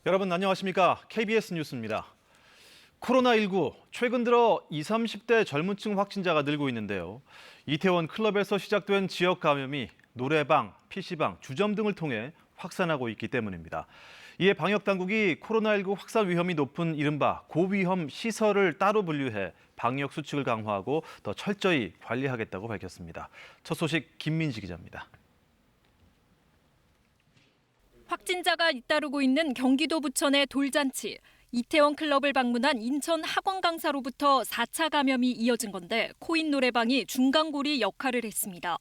여러분 안녕하십니까? KBS 뉴스입니다. 코로나19, 최근 들어 20, 30대 젊은 층 확진자가 늘고 있는데요. 이태원 클럽에서 시작된 지역 감염이 노래방, PC방, 주점 등을 통해 확산하고 있기 때문입니다. 이에 방역당국이 코로나19 확산 위험이 높은 이른바 고위험 시설을 따로 분류해 방역 수칙을 강화하고 더 철저히 관리하겠다고 밝혔습니다. 첫 소식 김민지 기자입니다. 확진자가 잇따르고 있는 경기도 부천의 돌잔치. 이태원 클럽을 방문한 인천 학원 강사로부터 4차 감염이 이어진 건데 코인 노래방이 중간고리 역할을 했습니다.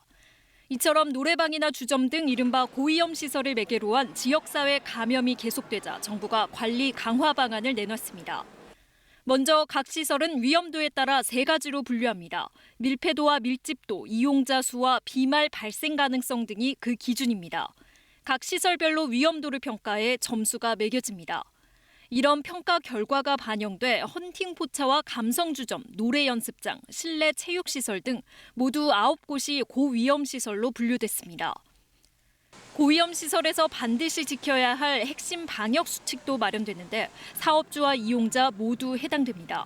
이처럼 노래방이나 주점 등 이른바 고위험 시설을 매개로 한 지역사회 감염이 계속되자 정부가 관리 강화 방안을 내놨습니다. 먼저 각 시설은 위험도에 따라 3가지로 분류합니다. 밀폐도와 밀집도, 이용자 수와 비말 발생 가능성 등이 그 기준입니다. 각 시설별로 위험도를 평가해 점수가 매겨집니다. 이런 평가 결과가 반영돼 헌팅 포차와 감성주점, 노래 연습장, 실내 체육시설 등 모두 9곳이 고위험 시설로 분류됐습니다. 고위험 시설에서 반드시 지켜야 할 핵심 방역 수칙도 마련됐는데 사업주와 이용자 모두 해당됩니다.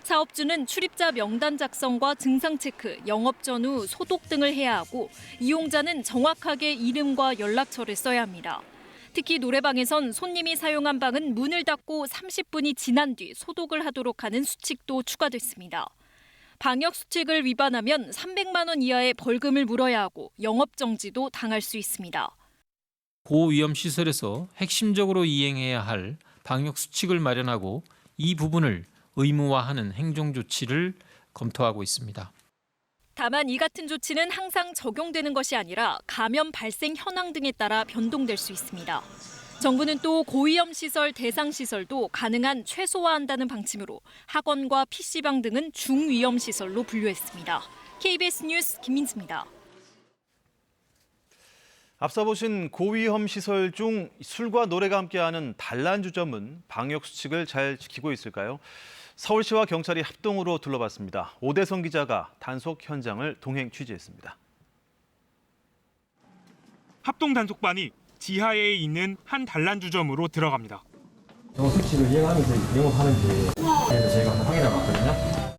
사업주는 출입자 명단 작성과 증상 체크, 영업 전후 소독 등을 해야 하고 이용자는 정확하게 이름과 연락처를 써야 합니다. 특히 노래방에선 손님이 사용한 방은 문을 닫고 30분이 지난 뒤 소독을 하도록 하는 수칙도 추가됐습니다. 방역 수칙을 위반하면 300만 원 이하의 벌금을 물어야 하고 영업 정지도 당할 수 있습니다. 고위험 시설에서 핵심적으로 이행해야 할 방역 수칙을 마련하고 이 부분을 의무화하는 행정 조치를 검토하고 있습니다. 다만 이 같은 조치는 항상 적용되는 것이 아니라 감염 발생 현황 등에 따라 변동될 수 있습니다. 정부는 또 고위험 시설 대상 시설도 가능한 최소화한다는 방침으로 학원과 PC방 등은 중위험 시설로 분류했습니다. KBS 뉴스 김민지입니다. 앞서 보신 고위험 시설 중 술과 노래가 함께하는 단란주점은 방역 수칙을 잘 지키고 있을까요? 서울시와 경찰이 합동으로 둘러봤습니다. 오대성 기자가 단속 현장을 동행 취재했습니다. 합동 단속반이 지하에 있는 한 단란주점으로 들어갑니다. 이 수칙을 이행하면서 영업하는지 그래서 저희가 한번 확인해 봤거든요.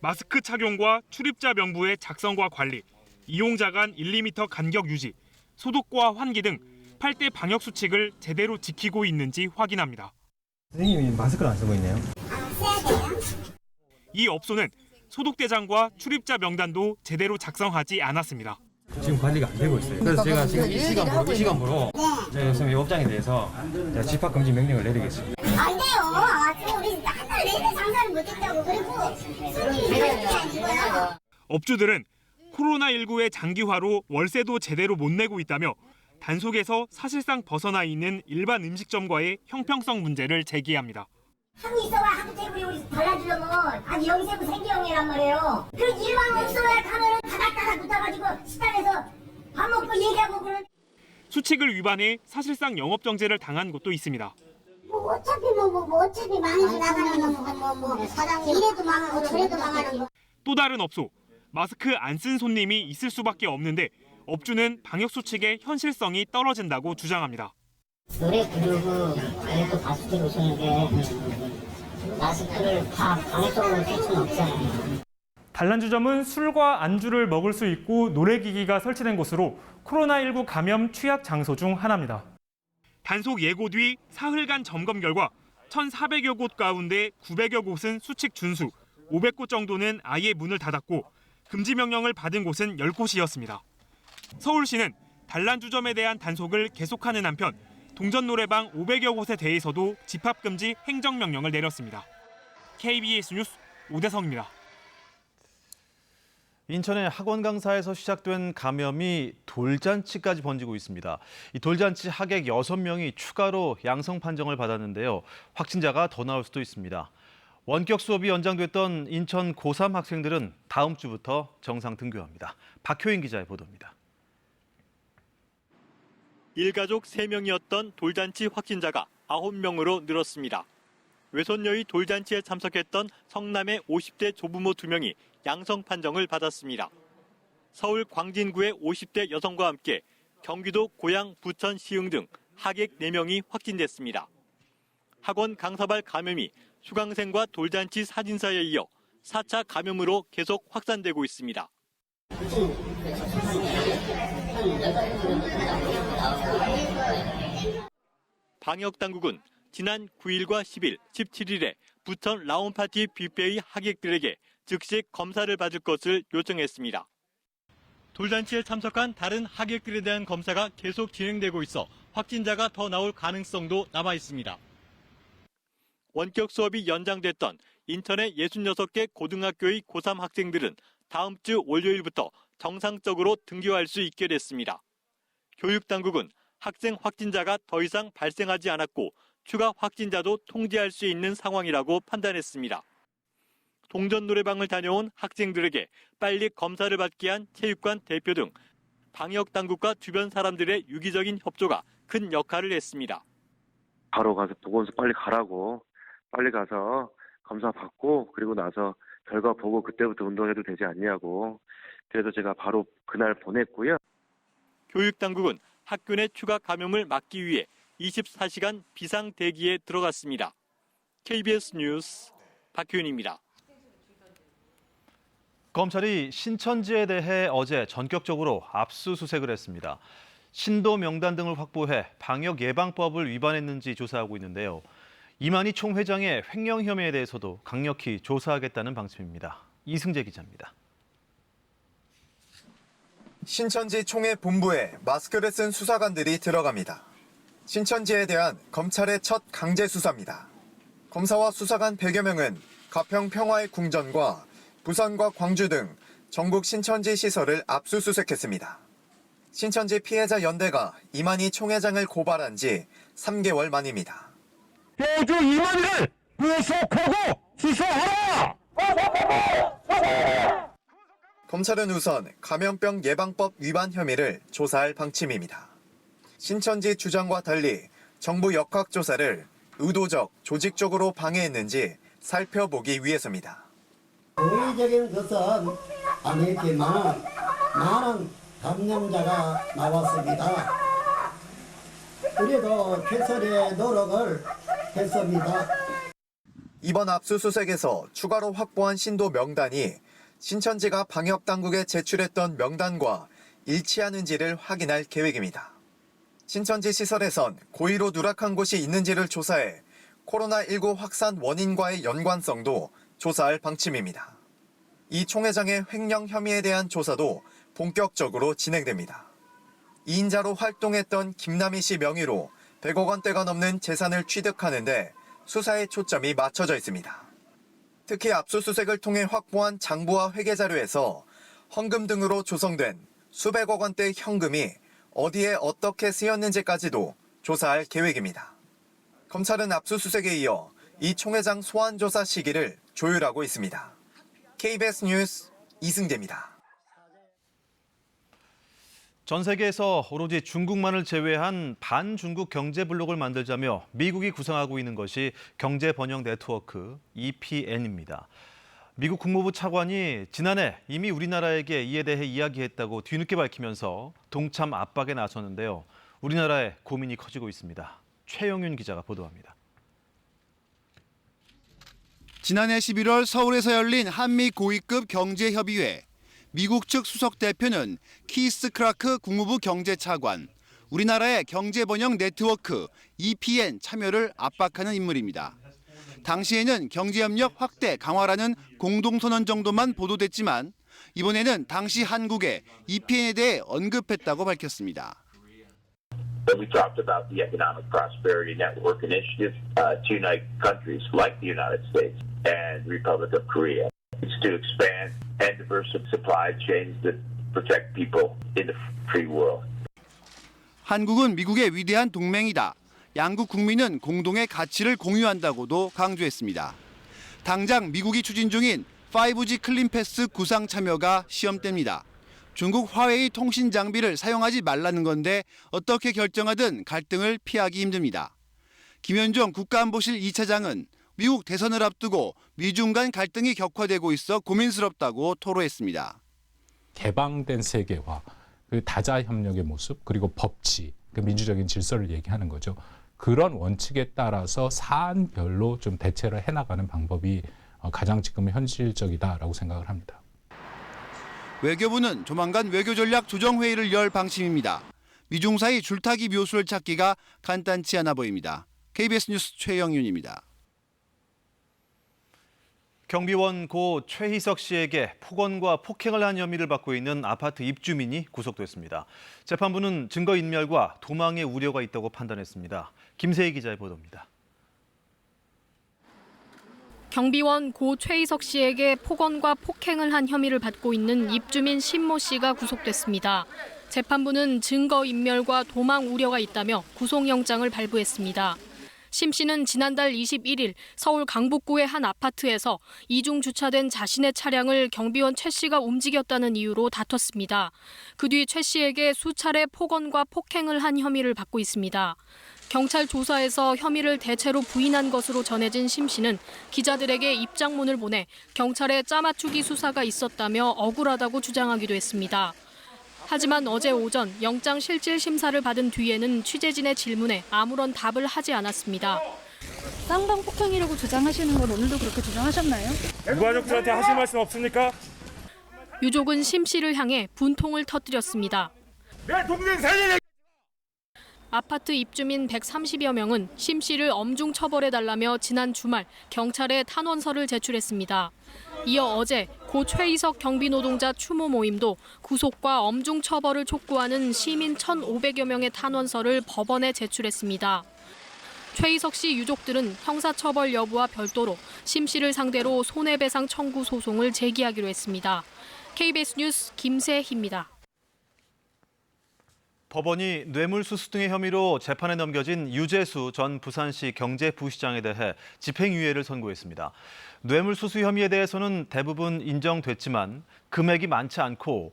마스크 착용과 출입자 명부의 작성과 관리, 이용자 간 1~2m 간격 유지, 소독과 환기 등 8대 방역 수칙을 제대로 지키고 있는지 확인합니다. 선생님이 마스크를 안 쓰고 있네요. 이 업소는 소독대장과 출입자 명단도 제대로 작성하지 않았습니다. 지금 관리가 안 되고 있어요. 그래서 제가 지금 이 시간으로 지금 영업장에 대해서 집합 금지 명령을 내리겠습니다. 안 돼요. 우리 한 달 내내 장사를 못했다고. 그리고 손님이 아니고요. 업주들은 코로나19의 장기화로 월세도 제대로 못 내고 있다며 단속에서 사실상 벗어나 있는 일반 음식점과의 형평성 문제를 제기합니다. 하루 있어봐 하루 테이블이 우리 달라주려면 아니 영세부 생계형이란 말이에요. 그 일반 업소에 가면은 다닥다닥 붙어가지고 식당에서 밥 먹고 얘기하고 그런. 수칙을 위반해 사실상 영업 정지를 당한 곳도 있습니다. 뭐 어차피 어차피 망해서 나가는 뭐 사장님 이래도 망하고 저래도 망하는 거. 또 다른 업소, 마스크 안 쓴 손님이 있을 수밖에 없는데 업주는 방역 수칙의 현실성이 떨어진다고 주장합니다. 노래 부르고 그래도 마스크를 오셨는데 마스크를 다 방역적으로 쓸 수는 없잖아요. 단란주점은 술과 안주를 먹을 수 있고 노래기기가 설치된 곳으로 코로나19 감염 취약 장소 중 하나입니다. 단속 예고 뒤 사흘간 점검 결과 1,400여 곳 가운데 900여 곳은 수칙 준수, 500곳 정도는 아예 문을 닫았고 금지 명령을 받은 곳은 10곳이었습니다. 서울시는 단란주점에 대한 단속을 계속하는 한편 동전 노래방 500여 곳에 대해서도 집합금지 행정명령을 내렸습니다. KBS 뉴스 오대성입니다. 인천의 학원 강사에서 시작된 감염이 돌잔치까지 번지고 있습니다. 이 돌잔치 하객 6명이 추가로 양성 판정을 받았는데요. 확진자가 더 나올 수도 있습니다. 원격 수업이 연장됐던 인천 고3 학생들은 다음 주부터 정상 등교합니다. 박효인 기자의 보도입니다. 일가족 3명이었던 돌잔치 확진자가 9명으로 늘었습니다. 외손녀의 돌잔치에 참석했던 성남의 50대 조부모 2명이 양성 판정을 받았습니다. 서울 광진구의 50대 여성과 함께 경기도 고양, 부천, 시흥 등 하객 4명이 확진됐습니다. 학원 강사발 감염이 수강생과 돌잔치 사진사에 이어 4차 감염으로 계속 확산되고 있습니다. 방역당국은 지난 9일과 10일, 17일에 부천 라운파티 뷔페의 하객들에게 즉시 검사를 받을 것을 요청했습니다. 돌잔치에 참석한 다른 하객들에 대한 검사가 계속 진행되고 있어 확진자가 더 나올 가능성도 남아 있습니다. 원격 수업이 연장됐던 인천의 66개 고등학교의 고3 학생들은 다음 주 월요일부터 정상적으로 등교할 수 있게 됐습니다. 교육당국은 학생 확진자가 더 이상 발생하지 않았고 추가 확진자도 통제할 수 있는 상황이라고 판단했습니다. 동전 노래방을 다녀온 학생들에게 빨리 검사를 받게 한 체육관 대표 등 방역당국과 주변 사람들의 유기적인 협조가 큰 역할을 했습니다. 바로 가서 보건소 빨리 가라고, 빨리 가서 검사 받고 그리고 나서 결과 보고 그때부터 운동해도 되지 않냐고. 그래서 제가 바로 그날 보냈고요. 교육당국은 학교 내 추가 감염을 막기 위해 24시간 비상 대기에 들어갔습니다. KBS 뉴스 박효윤입니다. 검찰이 신천지에 대해 어제 전격적으로 압수수색을 했습니다. 신도 명단 등을 확보해 방역 예방법을 위반했는지 조사하고 있는데요. 이만희 총회장의 횡령 혐의에 대해서도 강력히 조사하겠다는 방침입니다. 이승재 기자입니다. 신천지 총회 본부에 마스크를 쓴 수사관들이 들어갑니다. 신천지에 대한 검찰의 첫 강제 수사입니다. 검사와 수사관 100여 명은 가평 평화의 궁전과 부산과 광주 등 전국 신천지 시설을 압수수색했습니다. 신천지 피해자 연대가 이만희 총회장을 고발한 지 3개월 만입니다. 교주 이만희를 구속하고 수사하라! 검찰은 우선 감염병 예방법 위반 혐의를 조사할 방침입니다. 신천지 주장과 달리 정부 역학조사를 의도적, 조직적으로 방해했는지 살펴보기 위해서입니다. 고의적인 것은 아니지만 많은 감염자가 나왔습니다. 그래도 최선의 노력을 했습니다. 이번 압수수색에서 추가로 확보한 신도 명단이 신천지가 방역당국에 제출했던 명단과 일치하는지를 확인할 계획입니다. 신천지 시설에선 고의로 누락한 곳이 있는지를 조사해 코로나19 확산 원인과의 연관성도 조사할 방침입니다. 이 총회장의 횡령 혐의에 대한 조사도 본격적으로 진행됩니다. 2인자로 활동했던 김남희 씨 명의로 100억 원대가 넘는 재산을 취득하는데 수사의 초점이 맞춰져 있습니다. 특히 압수수색을 통해 확보한 장부와 회계자료에서 헌금 등으로 조성된 수백억 원대의 현금이 어디에 어떻게 쓰였는지까지도 조사할 계획입니다. 검찰은 압수수색에 이어 이 총회장 소환 조사 시기를 조율하고 있습니다. KBS 뉴스 이승재입니다. 전 세계에서 오로지 중국만을 제외한 반중국 경제 블록을 만들자며 미국이 구상하고 있는 것이 경제 번영 네트워크 EPN입니다. 미국 국무부 차관이 지난해 이미 우리나라에게 이에 대해 이야기했다고 뒤늦게 밝히면서 동참 압박에 나섰는데요. 우리나라의 고민이 커지고 있습니다. 최영윤 기자가 보도합니다. 지난해 11월 서울에서 열린 한미 고위급 경제협의회. 미국 측 수석 대표는 키스 크라크 국무부 경제차관, 우리나라의 경제번영 네트워크 EPN 참여를 압박하는 인물입니다. 당시에는 경제협력 확대 강화라는 공동선언 정도만 보도됐지만 이번에는 당시 한국에 EPN에 대해 언급했다고 밝혔습니다. We talked about the Economic Prosperity Network initiative to unite countries like the United States and the Republic of Korea. It's to expand and diversify supply chains that protect people in the free world. 한국은 미국의 위대한 동맹이다. 양국 국민은 공동의 가치를 공유한다고도 강조했습니다. 당장 미국이 추진 중인 5G 클린패스 구상 참여가 시험대입니다. 중국 화웨이 통신 장비를 사용하지 말라는 건데 어떻게 결정하든 갈등을 피하기 힘듭니다. 김현종 국가안보실 2차장은 미국 대선을 앞두고 미중 간 갈등이 격화되고 있어 고민스럽다고 토로했습니다. 개방된 세계화, 그 다자 협력의 모습, 그리고 법치, 그 민주적인 질서를 얘기하는 거죠. 그런 원칙에 따라서 사안별로 좀 대처를 해나가는 방법이 가장 지금 현실적이다라고 생각을 합니다. 외교부는 조만간 외교전략 조정회의를 열 방침입니다. 미중 사이 줄타기 묘수를 찾기가 간단치 않아 보입니다. KBS 뉴스 최영윤입니다. 경비원 고 최희석 씨에게 폭언과 폭행을 한 혐의를 받고 있는 아파트 입주민이 구속됐습니다. 재판부는 증거인멸과 도망의 우려가 있다고 판단했습니다. 김세희 기자의 보도입니다. 경비원 고 최희석 씨에게 폭언과 폭행을 한 혐의를 받고 있는 입주민 신모 씨가 구속됐습니다. 재판부는 증거인멸과 도망 우려가 있다며 구속영장을 발부했습니다. 심 씨는 지난달 21일 서울 강북구의 한 아파트에서 이중 주차된 자신의 차량을 경비원 최 씨가 움직였다는 이유로 다퉜습니다. 그 뒤 최 씨에게 수차례 폭언과 폭행을 한 혐의를 받고 있습니다. 경찰 조사에서 혐의를 대체로 부인한 것으로 전해진 심 씨는 기자들에게 입장문을 보내 경찰의 짜맞추기 수사가 있었다며 억울하다고 주장하기도 했습니다. 하지만 어제 오전 영장 실질 심사를 받은 뒤에는 취재진의 질문에 아무런 답을 하지 않았습니다. 쌍방 폭행이라고 주장하시는 건 오늘도 그렇게 주장하셨나요? 유가족들한테 하실 말씀 없습니까? 유족은 심 씨를 향해 분통을 터뜨렸습니다. 내 동생 살려내! 아파트 입주민 130여 명은 심 씨를 엄중 처벌해달라며 지난 주말 경찰에 탄원서를 제출했습니다. 이어 어제 고 최희석 경비노동자 추모 모임도 구속과 엄중 처벌을 촉구하는 시민 1,500여 명의 탄원서를 법원에 제출했습니다. 최희석 씨 유족들은 형사처벌 여부와 별도로 심 씨를 상대로 손해배상 청구 소송을 제기하기로 했습니다. KBS 뉴스 김세희입니다. 법원이 뇌물수수 등의 혐의로 재판에 넘겨진 유재수 전 부산시 경제부시장에 대해 집행유예를 선고했습니다. 뇌물수수 혐의에 대해서는 대부분 인정됐지만 금액이 많지 않고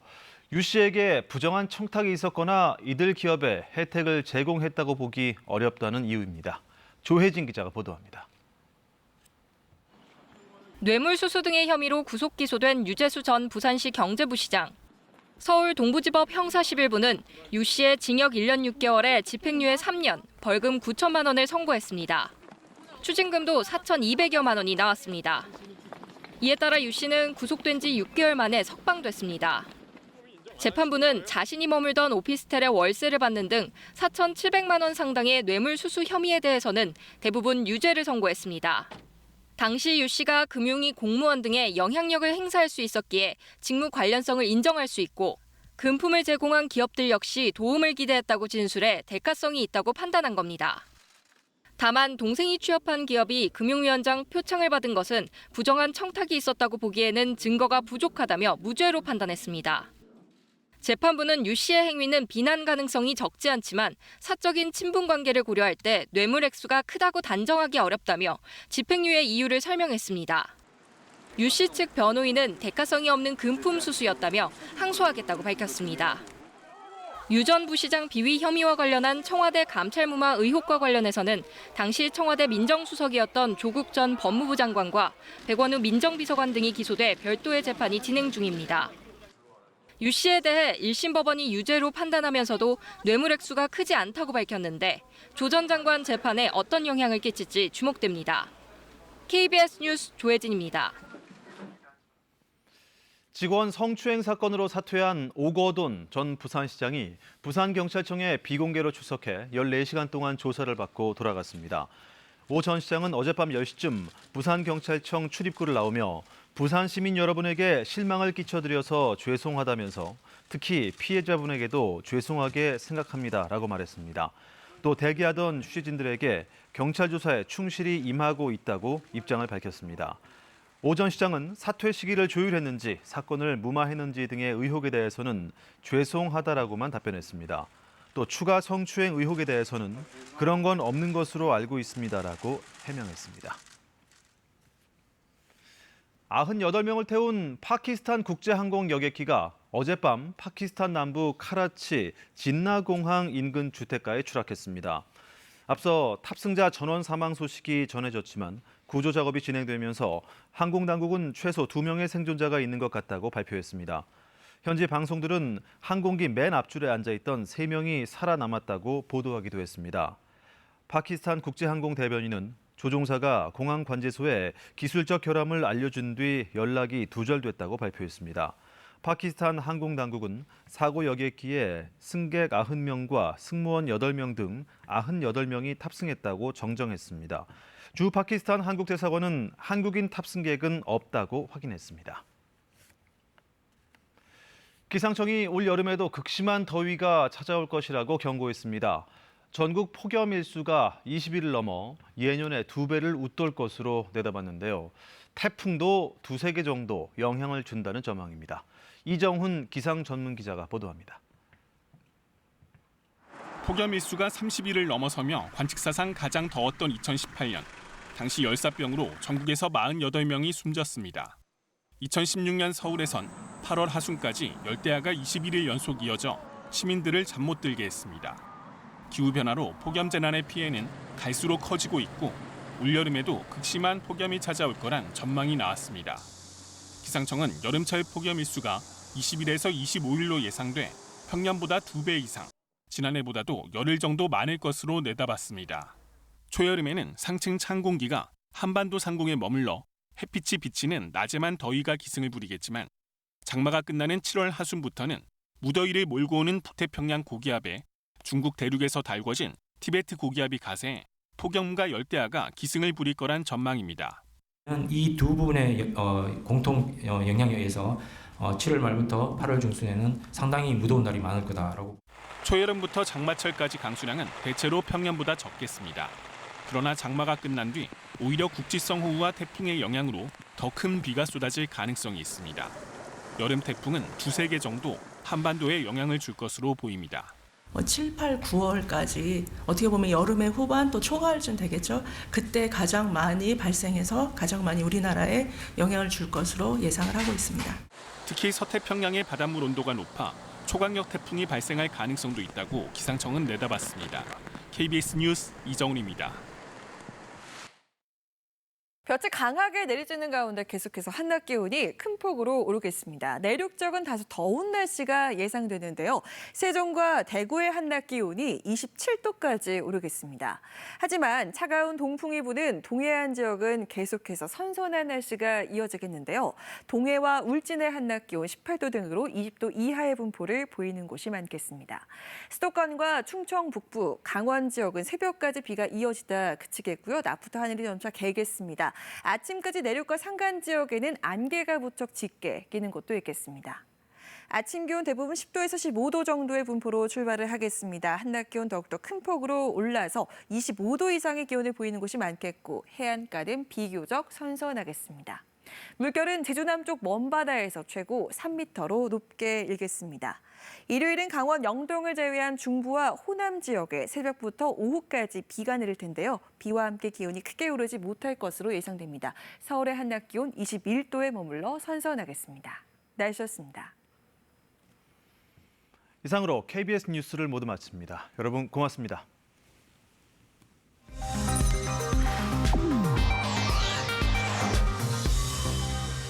유 씨에게 부정한 청탁이 있었거나 이들 기업에 혜택을 제공했다고 보기 어렵다는 이유입니다. 조혜진 기자가 보도합니다. 뇌물수수 등의 혐의로 구속 기소된 유재수 전 부산시 경제부시장. 서울 동부지법 형사 11부는 유 씨의 징역 1년 6개월에 집행유예 3년, 벌금 9천만 원을 선고했습니다. 추징금도 4,200여만 원이 나왔습니다. 이에 따라 유 씨는 구속된 지 6개월 만에 석방됐습니다. 재판부는 자신이 머물던 오피스텔의 월세를 받는 등 4,700만 원 상당의 뇌물수수 혐의에 대해서는 대부분 유죄를 선고했습니다. 당시 유 씨가 금융위 공무원 등의 영향력을 행사할 수 있었기에 직무 관련성을 인정할 수 있고 금품을 제공한 기업들 역시 도움을 기대했다고 진술해 대가성이 있다고 판단한 겁니다. 다만 동생이 취업한 기업이 금융위원장 표창을 받은 것은 부정한 청탁이 있었다고 보기에는 증거가 부족하다며 무죄로 판단했습니다. 재판부는 유 씨의 행위는 비난 가능성이 적지 않지만 사적인 친분 관계를 고려할 때 뇌물 액수가 크다고 단정하기 어렵다며 집행유예 이유를 설명했습니다. 유 씨 측 변호인은 대가성이 없는 금품 수수였다며 항소하겠다고 밝혔습니다. 유 전 부시장 비위 혐의와 관련한 청와대 감찰무마 의혹과 관련해서는 당시 청와대 민정수석이었던 조국 전 법무부 장관과 백원우 민정비서관 등이 기소돼 별도의 재판이 진행 중입니다. 유 씨에 대해 1심 법원이 유죄로 판단하면서도 뇌물 액수가 크지 않다고 밝혔는데 조 전 장관 재판에 어떤 영향을 끼칠지 주목됩니다. KBS 뉴스 조혜진입니다. 직원 성추행 사건으로 사퇴한 오거돈 전 부산시장이 부산경찰청에 비공개로 출석해 14시간 동안 조사를 받고 돌아갔습니다. 오 전 시장은 어젯밤 10시쯤 부산경찰청 출입구를 나오며 부산 시민 여러분에게 실망을 끼쳐드려서 죄송하다면서 특히 피해자분에게도 죄송하게 생각합니다라고 말했습니다. 또 대기하던 취재진들에게 경찰 조사에 충실히 임하고 있다고 입장을 밝혔습니다. 오 전 시장은 사퇴 시기를 조율했는지 사건을 무마했는지 등의 의혹에 대해서는 죄송하다라고만 답변했습니다. 또 추가 성추행 의혹에 대해서는 그런 건 없는 것으로 알고 있습니다라고 해명했습니다. 98명을 태운 파키스탄 국제항공 여객기가 어젯밤 파키스탄 남부 카라치 진나공항 인근 주택가에 추락했습니다. 앞서 탑승자 전원 사망 소식이 전해졌지만 구조 작업이 진행되면서 항공당국은 최소 2명의 생존자가 있는 것 같다고 발표했습니다. 현지 방송들은 항공기 맨 앞줄에 앉아있던 3명이 살아남았다고 보도하기도 했습니다. 파키스탄 국제항공 대변인은 조종사가 공항 관제소에 기술적 결함을 알려준 뒤 연락이 두절됐다고 발표했습니다. 파키스탄 항공당국은 사고 여객기에 승객 90명과 승무원 8명 등 98명이 탑승했다고 정정했습니다. 주 파키스탄 한국대사관은 한국인 탑승객은 없다고 확인했습니다. 기상청이 올 여름에도 극심한 더위가 찾아올 것이라고 경고했습니다. 전국 폭염 일수가 20일을 넘어 예년의 2배를 웃돌 것으로 내다봤는데요. 태풍도 2-3개 정도 영향을 준다는 전망입니다. 이정훈 기상 전문 기자가 보도합니다. 폭염 일수가 30일을 넘어서며 관측사상 가장 더웠던 2018년. 당시 열사병으로 전국에서 48명이 숨졌습니다. 2016년 서울에선 8월 하순까지 열대야가 21일 연속 이어져 시민들을 잠 못 들게 했습니다. 기후변화로 폭염 재난의 피해는 갈수록 커지고 있고 올여름에도 극심한 폭염이 찾아올 거란 전망이 나왔습니다. 기상청은 여름철 폭염 일수가 20일에서 25일로 예상돼 평년보다 2배 이상, 지난해보다도 열흘 정도 많을 것으로 내다봤습니다. 초여름에는 상층 찬 공기가 한반도 상공에 머물러 햇빛이 비치는 낮에만 더위가 기승을 부리겠지만 장마가 끝나는 7월 하순부터는 무더위를 몰고 오는 북태평양 고기압에 중국 대륙에서 달궈진 티베트 고기압이 가세해 폭염과 열대야가 기승을 부릴 거란 전망입니다. 이 두 부분의 공통 영향에 의해서 7월 말부터 8월 중순에는 상당히 무더운 날이 많을 거다라고. 초여름부터 장마철까지 강수량은 대체로 평년보다 적겠습니다. 그러나 장마가 끝난 뒤 오히려 국지성 호우와 태풍의 영향으로 더 큰 비가 쏟아질 가능성이 있습니다. 여름 태풍은 2-3개 정도 한반도에 영향을 줄 것으로 보입니다. 7, 8, 9월까지 어떻게 보면 여름의 후반 또 초가을쯤 되겠죠. 그때 가장 많이 발생해서 가장 많이 우리나라에 영향을 줄 것으로 예상을 하고 있습니다. 특히 서태평양의 바닷물 온도가 높아 초강력 태풍이 발생할 가능성도 있다고 기상청은 내다봤습니다. KBS 뉴스 이정훈입니다. 볕이 강하게 내리쬐는 가운데 계속해서 한낮 기온이 큰 폭으로 오르겠습니다. 내륙 쪽은 다소 더운 날씨가 예상되는데요. 세종과 대구의 한낮 기온이 27도까지 오르겠습니다. 하지만 차가운 동풍이 부는 동해안 지역은 계속해서 선선한 날씨가 이어지겠는데요. 동해와 울진의 한낮 기온 18도 등으로 20도 이하의 분포를 보이는 곳이 많겠습니다. 수도권과 충청 북부, 강원 지역은 새벽까지 비가 이어지다 그치겠고요. 낮부터 하늘이 점차 개겠습니다. 아침까지 내륙과 산간 지역에는 안개가 무척 짙게 끼는 곳도 있겠습니다. 아침 기온 대부분 10도에서 15도 정도의 분포로 출발을 하겠습니다. 한낮 기온 더욱더 큰 폭으로 올라서 25도 이상의 기온을 보이는 곳이 많겠고 해안가는 비교적 선선하겠습니다. 물결은 제주 남쪽 먼바다에서 최고 3m로 높게 일겠습니다. 일요일은 강원 영동을 제외한 중부와 호남 지역에 새벽부터 오후까지 비가 내릴 텐데요. 비와 함께 기온이 크게 오르지 못할 것으로 예상됩니다. 서울의 한낮 기온 21도에 머물러 선선하겠습니다. 날씨였습니다. 이상으로 KBS 뉴스를 모두 마칩니다. 여러분 고맙습니다.